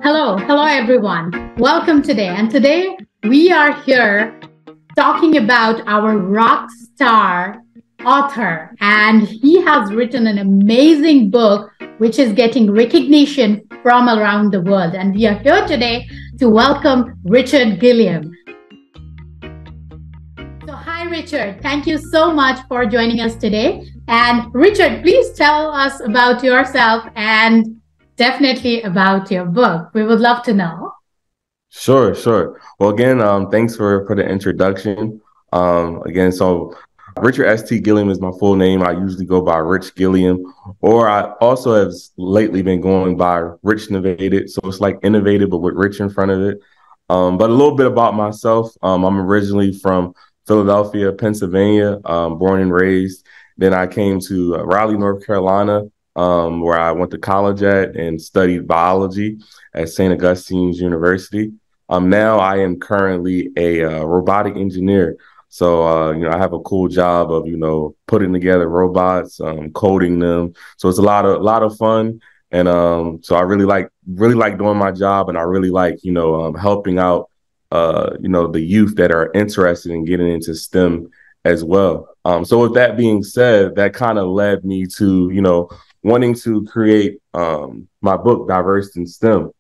Hello everyone. Welcome today. And today we are here talking about our rock star author. And he has written an amazing book which is getting recognition from around the world. And we are here today to welcome Richard Gilliam. So, hi, Richard. Thank you so much for joining us today. And Richard, please tell us about yourself and definitely about your book. We would love to know. Sure. Well, again, thanks for the introduction. So Richard S.T. Gilliam is my full name. I usually go by Rich Gilliam, or I also have lately been going by Rich Innovated. So it's like innovated, but with Rich in front of it. But a little bit about myself. I'm originally from Philadelphia, Pennsylvania, born and raised. Then I came to Raleigh, North Carolina, where I went to college at and studied biology at Saint Augustine University. Now I am currently a robotic engineer. So, I have a cool job of, putting together robots, coding them. So it's a lot of fun. And so I really like doing my job, and I really like, helping out, the youth that are interested in getting into STEM as well. So with that being said, that kind of led me to, wanting to create my book, Diverse in STEM.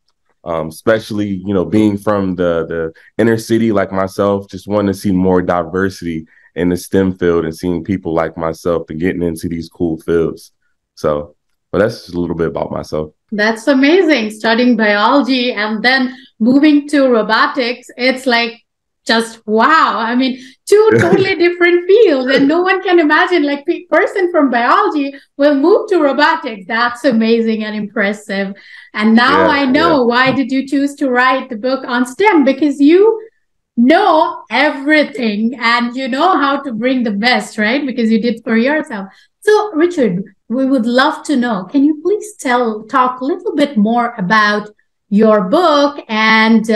Especially, being from the inner city like myself, just wanting to see more diversity in the STEM field and seeing people like myself and getting into these cool fields. So, but that's just a little bit about myself. That's amazing. Studying biology and then moving to robotics. It's like just wow. I mean, two totally different fields, and no one can imagine like a person from biology will move to robotics. That's amazing and impressive. And now I know why did you choose to write the book on STEM, because you know everything and you know how to bring the best, right? Because you did for yourself. So, Richard, we would love to know, can you please talk a little bit more about your book? And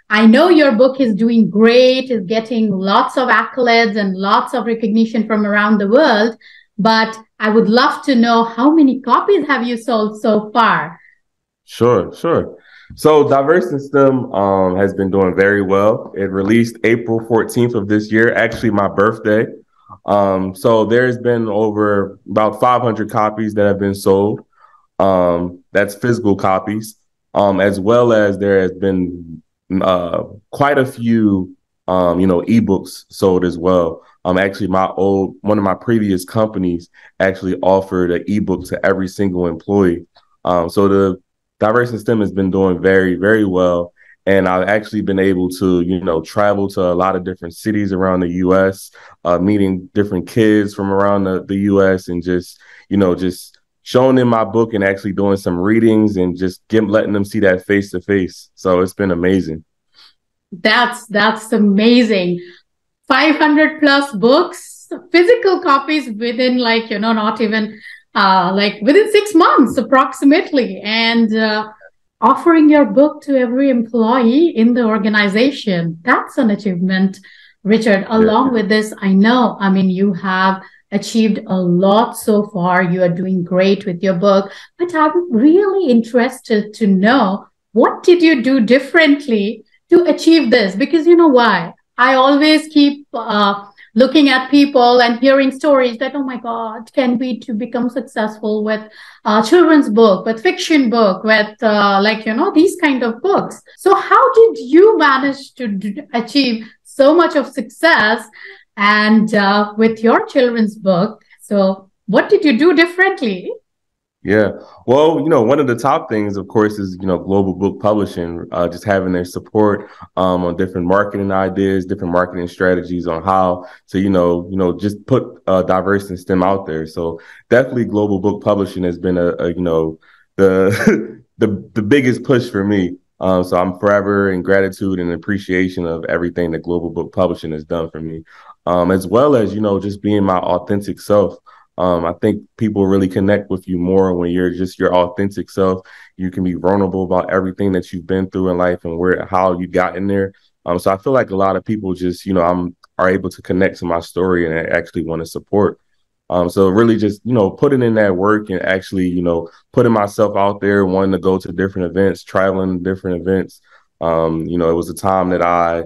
I know your book is doing great, is getting lots of accolades and lots of recognition from around the world, but I would love to know, how many copies have you sold so far? Sure. So Diverse in STEM has been doing very well. It released April 14th of this year, actually my birthday. So there's been over about 500 copies that have been sold. That's physical copies, as well as there has been quite a few, ebooks sold as well. Actually, one of my previous companies actually offered an ebook to every single employee. So the Diverse in STEM has been doing very, very well. And I've actually been able to, travel to a lot of different cities around the U.S., meeting different kids from around the U.S. and just showing them my book and actually doing some readings and just letting them see that face to face. So it's been amazing. That's amazing. 500 plus books, physical copies within not even within 6 months approximately, and offering your book to every employee in the organization. That's an achievement, Richard. Along with this, I mean, you have achieved a lot so far. You are doing great with your book, but I'm really interested to know, what did you do differently to achieve this? Because you know why? I always keep looking at people and hearing stories that, oh my God, can we to become successful with children's book, with fiction book, with these kind of books. So how did you manage to achieve so much of success and with your children's book? So what did you do differently? Yeah. Well, one of the top things, of course, is, global book publishing, just having their support on different marketing ideas, different marketing strategies on how to, just put Diverse in STEM out there. So definitely global book publishing has been the the biggest push for me. So I'm forever in gratitude and appreciation of everything that global book publishing has done for me, as well as, just being my authentic self. I think people really connect with you more when you're just your authentic self. You can be vulnerable about everything that you've been through in life and how you got in there. So I feel like a lot of people just, are able to connect to my story and actually want to support. So really just, putting in that work and actually, putting myself out there, wanting to go to different events, traveling to different events. It was a time that I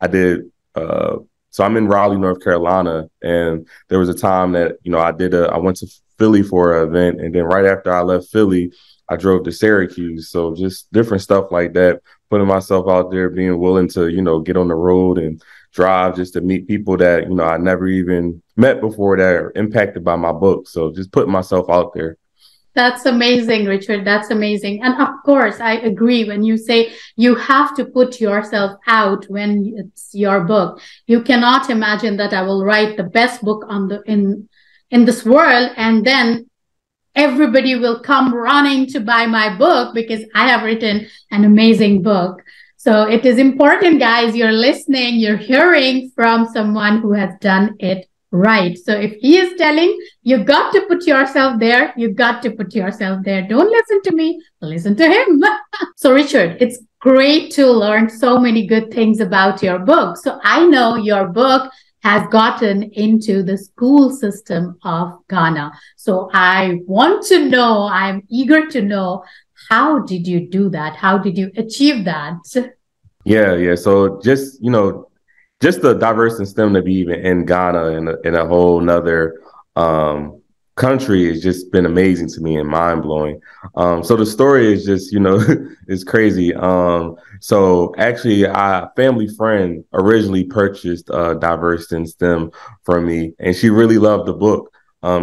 did, so I'm in Raleigh, North Carolina, and there was a time that, I went to Philly for an event, and then right after I left Philly, I drove to Syracuse. So just different stuff like that, putting myself out there, being willing to, get on the road and drive just to meet people that, I never even met before that are impacted by my book. So just putting myself out there. That's amazing, Richard. That's amazing. And of course, I agree when you say you have to put yourself out when it's your book. You cannot imagine that I will write the best book in this world, and then everybody will come running to buy my book because I have written an amazing book. So it is important, guys. You're listening, you're hearing from someone who has done it right. So if he is telling you got to put yourself there, you got to put yourself there. Don't listen to me, listen to him. So Richard, it's great to learn so many good things about your book. So I know your book has gotten into the school system of Ghana. So I want to know, I'm eager to know, how did you do that? How did you achieve that? Yeah. So just the diverse and STEM to be even in Ghana in a whole nother country has just been amazing to me and mind blowing. So the story is just, it's crazy. So actually, a family friend originally purchased Diverse in STEM from me, and she really loved the book.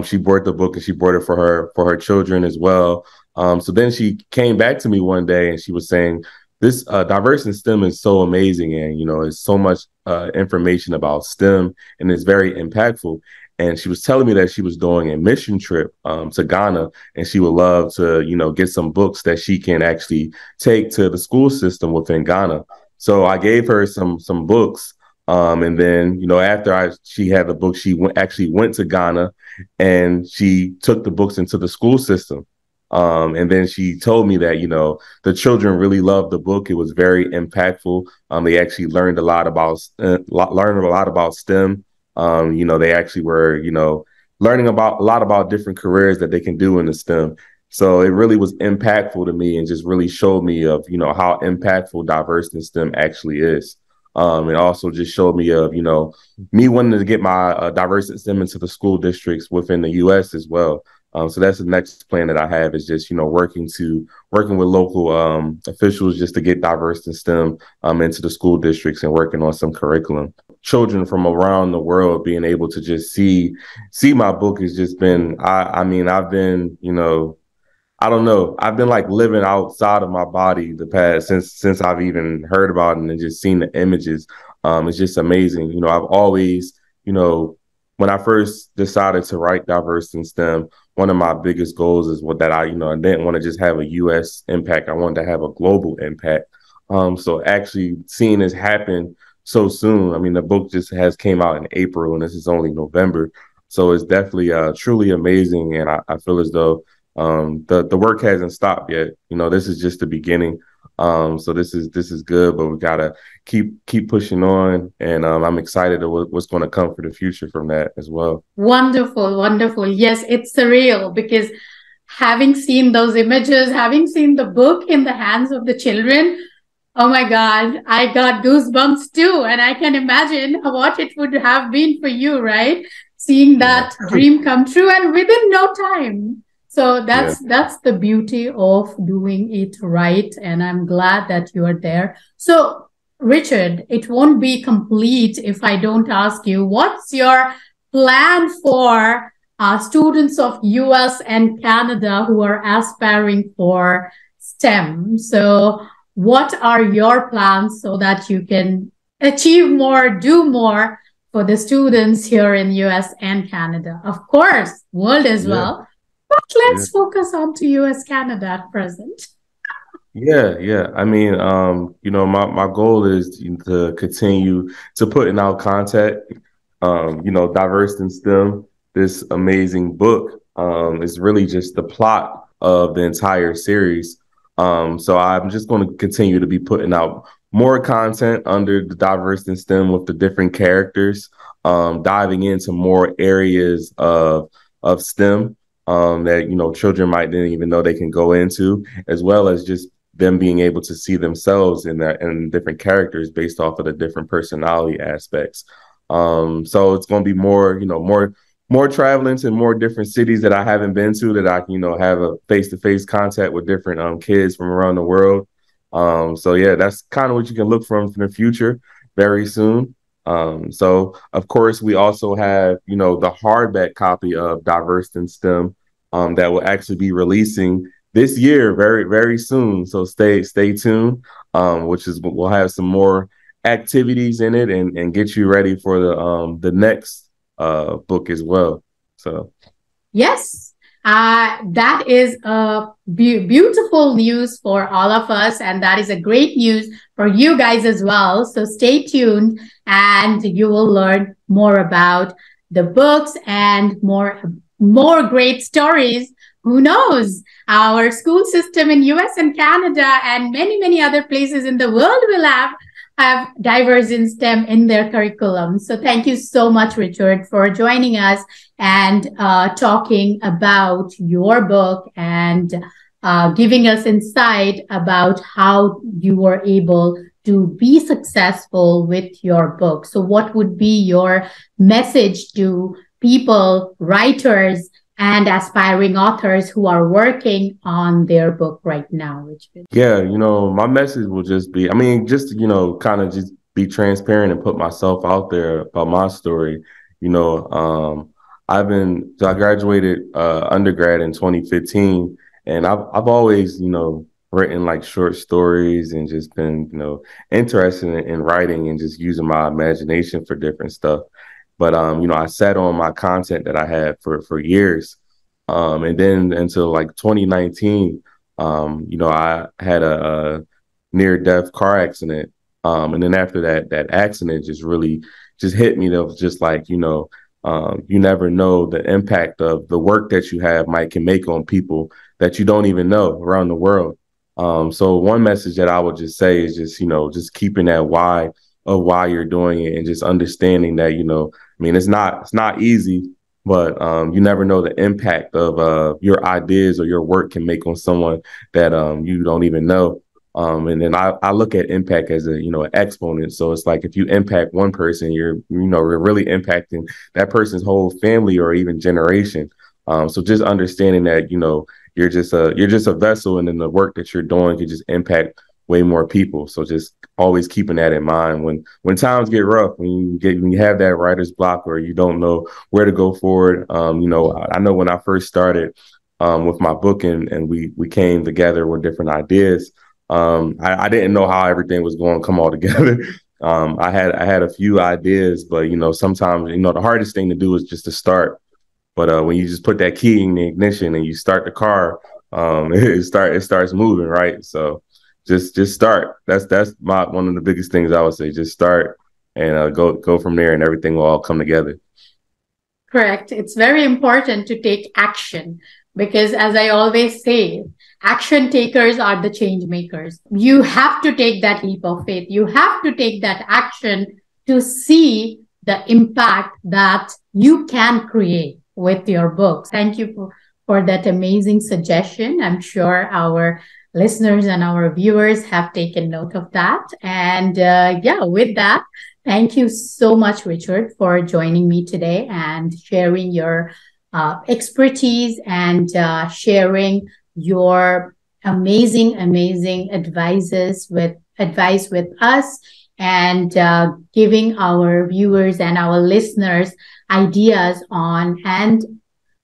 She bought the book and she bought it for her children as well. So then she came back to me one day and she was saying, this Diverse in STEM is so amazing, and it's so much information about STEM, and it's very impactful. And she was telling me that she was doing a mission trip to Ghana, and she would love to, get some books that she can actually take to the school system within Ghana. So I gave her some books, and then after she had the book, she actually went to Ghana, and she took the books into the school system. And then she told me that, the children really loved the book. It was very impactful. They actually learned a lot about STEM. They actually were, learning about a lot about different careers that they can do in the STEM. So it really was impactful to me and just really showed me of, how impactful diverse in STEM actually is. And also just showed me of, me wanting to get my diverse in STEM into the school districts within the U.S. as well. So that's the next plan that I have, is just, working with local officials just to get diverse in STEM into the school districts and working on some curriculum. Children from around the world being able to just see my book has just been, I've been, I don't know. I've been like living outside of my body the past since I've even heard about it and just seen the images. It's just amazing. I've always, when I first decided to write Diverse in STEM, one of my biggest goals is that I didn't want to just have a U.S. impact. I wanted to have a global impact. So actually seeing this happen so soon, the book just came out in April and this is only November. So it's definitely truly amazing. And I feel as though the work hasn't stopped yet. This is just the beginning. So this is good, but we gotta keep pushing on, and I'm excited to what's going to come for the future from that as well. Wonderful, wonderful. Yes, it's surreal because having seen those images, having seen the book in the hands of the children, oh my God, I got goosebumps too, and I can imagine what it would have been for you, right? Seeing that dream come true, and within no time. So that's the beauty of doing it right. And I'm glad that you are there. So Richard, it won't be complete if I don't ask you, what's your plan for students of US and Canada who are aspiring for STEM? So what are your plans so that you can achieve more, do more for the students here in US and Canada? Of course, world as well. But let's focus on to US, Canada at present. Yeah. My goal is to continue to put in our content, Diverse in STEM, this amazing book. Is really just the plot of the entire series. So I'm just going to continue to be putting out more content under the Diverse in STEM with the different characters, diving into more areas of of STEM that, you know, children might didn't even know they can go into, as well as just them being able to see themselves in that and different characters based off of the different personality aspects. So it's going to be more, you know, more traveling to more different cities that I haven't been to, that I can, you know, have a face-to-face contact with different kids from around the world. So yeah, that's kind of what you can look from in the future very soon. So of course we also have, you know, the hardback copy of Diverse in STEM that will actually be releasing this year very, very soon. So stay tuned, which is, we'll have some more activities in it and get you ready for the next book as well. So yes, that is a beautiful news for all of us, and that is a great news for you guys as well. So stay tuned, and you will learn more about the books and more great stories. Who knows? Our school system in US and Canada and many other places in the world will have diverse in STEM in their curriculum. So thank you so much, Richard, for joining us and talking about your book and giving us insight about how you were able to be successful with your book. So what would be your message to people, writers, and aspiring authors who are working on their book right now, Richard? Yeah, you know, my message will just be, I mean, just, you know, kind of just be transparent and put myself out there about my story. You know, I graduated undergrad in 2015, and I've always, you know, written like short stories and just been, you know, interested in writing and just using my imagination for different stuff. But, you know, I sat on my content that I had for years. And then until like 2019, you know, I had a near-death car accident. And then after that accident just really just hit me. That was just like, you know, you never know the impact of the work that you have can make on people that you don't even know around the world. So one message that I would just say is just, you know, just keeping that why of why you're doing it, and just understanding that, you know, I mean, it's not easy, but you never know the impact of your ideas or your work can make on someone that you don't even know. And then I look at impact as a, you know, an exponent. So it's like if you impact one person, you're really impacting that person's whole family or even generation. So just understanding that, you know, you're just a vessel, and then the work that you're doing can just impact way more people. So just always keeping that in mind when times get rough, when you have that writer's block or you don't know where to go forward. You know, I know when I first started with my book and we came together with different ideas, I didn't know how everything was going to come all together. I had a few ideas, but, you know, sometimes, you know, the hardest thing to do is just to start. But when you just put that key in the ignition and you start the car, it starts moving, right? So just start. That's one of the biggest things I would say. Just start and go from there, and everything will all come together. Correct. It's very important to take action because, as I always say, action takers are the change makers. You have to take that leap of faith. You have to take that action to see the impact that you can create with your books. Thank you for that amazing suggestion. I'm sure our listeners and our viewers have taken note of that. And yeah, with that, thank you so much, Richard, for joining me today and sharing your expertise and sharing your amazing advice with us, and giving our viewers and our listeners ideas on and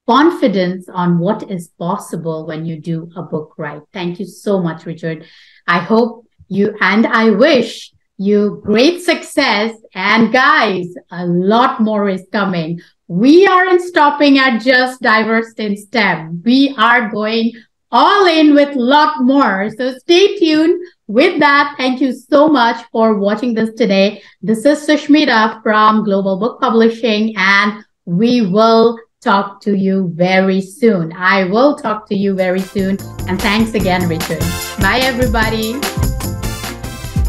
confidence on what is possible when you do a book right. Thank you so much, Richard. I hope you and I wish you great success. And guys, a lot more is coming. We aren't stopping at just diverse in STEM. We are going all in with a lot more. So stay tuned. With that, thank you so much for watching this today. This is Sushmita from Global Book Publishing, and we will talk to you very soon. I will talk to you very soon. And thanks again, Richard. Bye, everybody.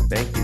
Thank you.